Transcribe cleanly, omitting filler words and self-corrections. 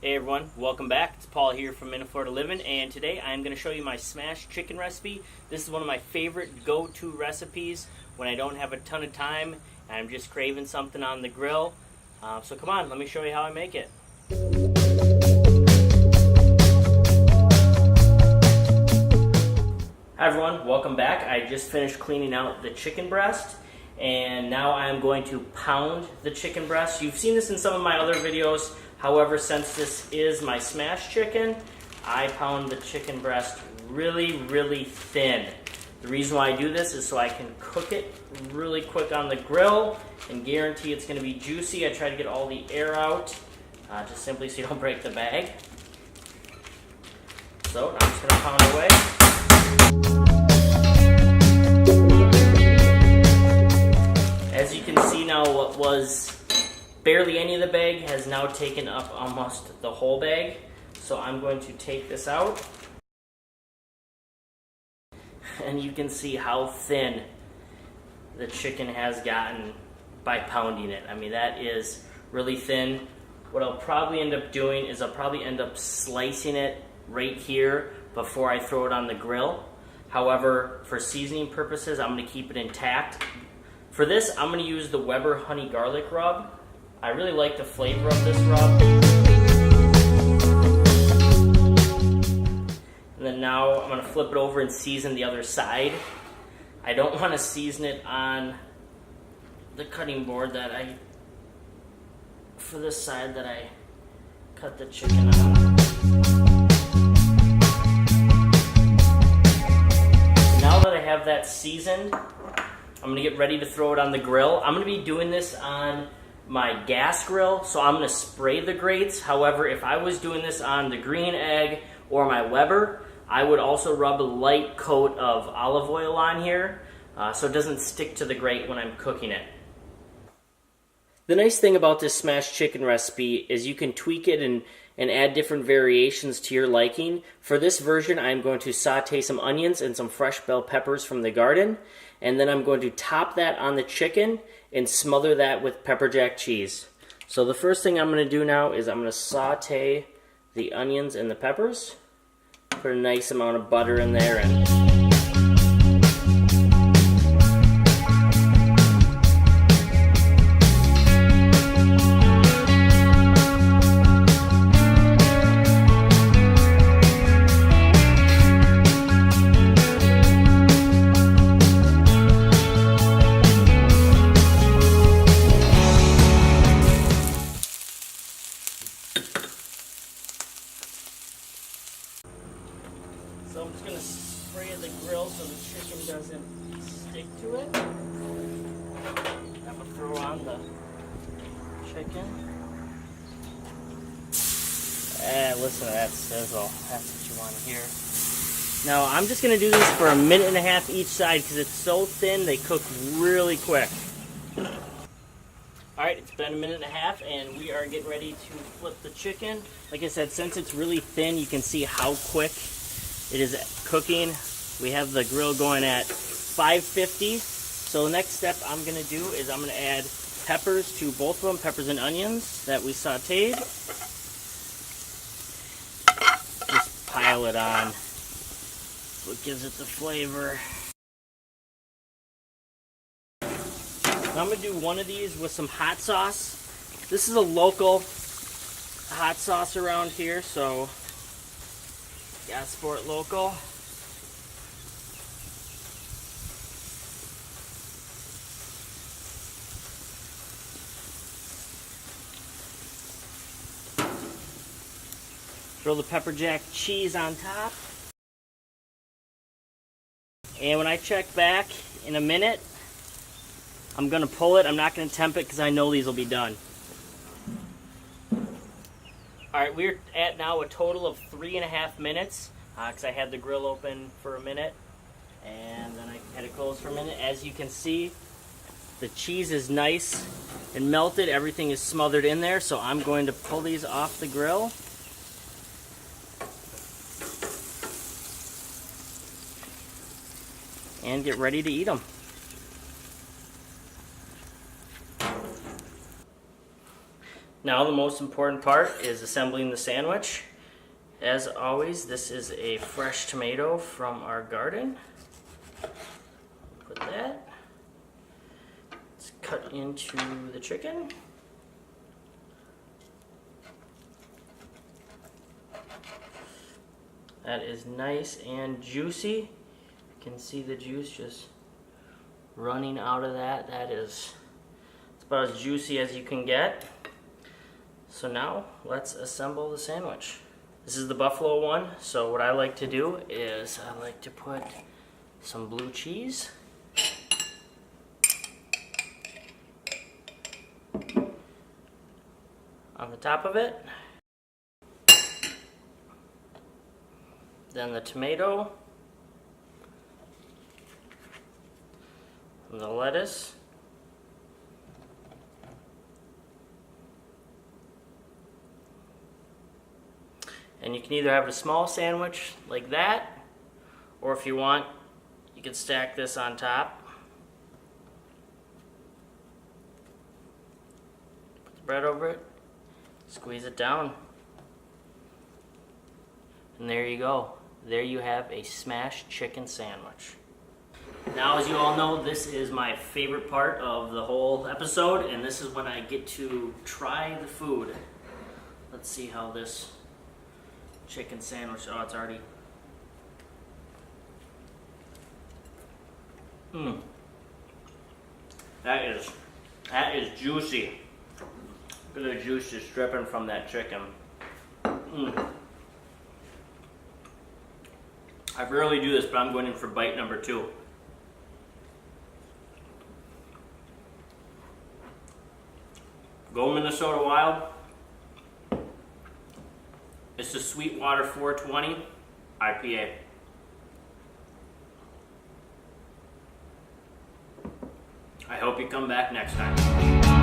Hey everyone, welcome back. It's Paul here from Minne-Florida Living, and today I'm going to show you my smashed chicken recipe. This is one of my favorite go-to recipes when I don't have a ton of time and I'm just craving something on the grill. So come on, let me show you how I make it. Hi everyone, welcome back. I just finished cleaning out the chicken breast, and now I'm going to pound the chicken breast. You've seen this in some of my other videos. However, since this is my smashed chicken, I pound the chicken breast really thin. The reason why I do this is so I can cook it really quick on the grill and guarantee it's going to be juicy. I try to get all the air out, just simply so you don't break the bag. So I'm just going to pound away. As you can see now, what was barely any of the bag has now taken up almost the whole bag. So I'm going to take this out. And you can see how thin the chicken has gotten by pounding it. I mean, that is really thin. What I'll probably end up doing is I'll probably end up slicing it right here before I throw it on the grill. However, for seasoning purposes, I'm going to keep it intact. For this, I'm going to use the Weber honey garlic rub. I really like the flavor of this rub. And then now I'm going to flip it over and season the other side. I don't want to season it on the cutting board for this side that I cut the chicken on. Now that I have that seasoned, I'm going to get ready to throw it on the grill. I'm going to be doing this on my gas grill, so I'm going to spray the grates. However, if I was doing this on the green egg or my Weber, I would also rub a light coat of olive oil on here so it doesn't stick to the grate when I'm cooking it. The nice thing about this smashed chicken recipe is you can tweak it and add different variations to your liking. For this version, I'm going to saute some onions and some fresh bell peppers from the garden, and then I'm going to top that on the chicken and smother that with pepper jack cheese. So the first thing I'm going to do now is I'm going to saute the onions and the peppers. Put a nice amount of butter in there and so I'm just going to spray the grill so the chicken doesn't stick to it. I'm going to throw on the chicken. Listen to that sizzle. That's what you want to hear. Now I'm just going to do this for a minute and a half each side because it's so thin they cook really quick. Alright, it's been a minute and a half and we are getting ready to flip the chicken. Like I said, since it's really thin, you can see how quick it is cooking. We have the grill going at 550. So the next step I'm going to do is I'm going to add peppers to both of them, peppers and onions that we sauteed. Just pile it on. That's what gives it the flavor. Now I'm going to do one of these with some hot sauce. This is a local hot sauce around here, so gotta support local. Throw the pepper jack cheese on top. And when I check back in a minute, I'm gonna pull it. I'm not gonna temp it because I know these will be done. Alright, we're at now a total of 3.5 minutes because I had the grill open for a minute and then I had it closed for a minute. As you can see, the cheese is nice and melted. Everything is smothered in there, so I'm going to pull these off the grill. And get ready to eat them. Now the most important part is assembling the sandwich. As always, this is a fresh tomato from our garden. Put that. Let's cut into the chicken. That is nice and juicy. You can see the juice just running out of that. It's about as juicy as you can get. So now let's assemble the sandwich. This is the buffalo one, so what I like to do is I like to put some blue cheese. On the top of it. Then the tomato. And the lettuce. And you can either have a small sandwich like that, or if you want, you can stack this on top. Put the bread over it, squeeze it down. And there you go. There you have a smashed chicken sandwich. Now, as you all know, this is my favorite part of the whole episode, and this is when I get to try the food. Let's see how this chicken sandwich, oh, it's already, that is juicy. Look at the juice just dripping from that chicken. I rarely do this, but I'm going in for bite number 2. Go Minnesota Wild. It's the Sweetwater 420 IPA. I hope you come back next time.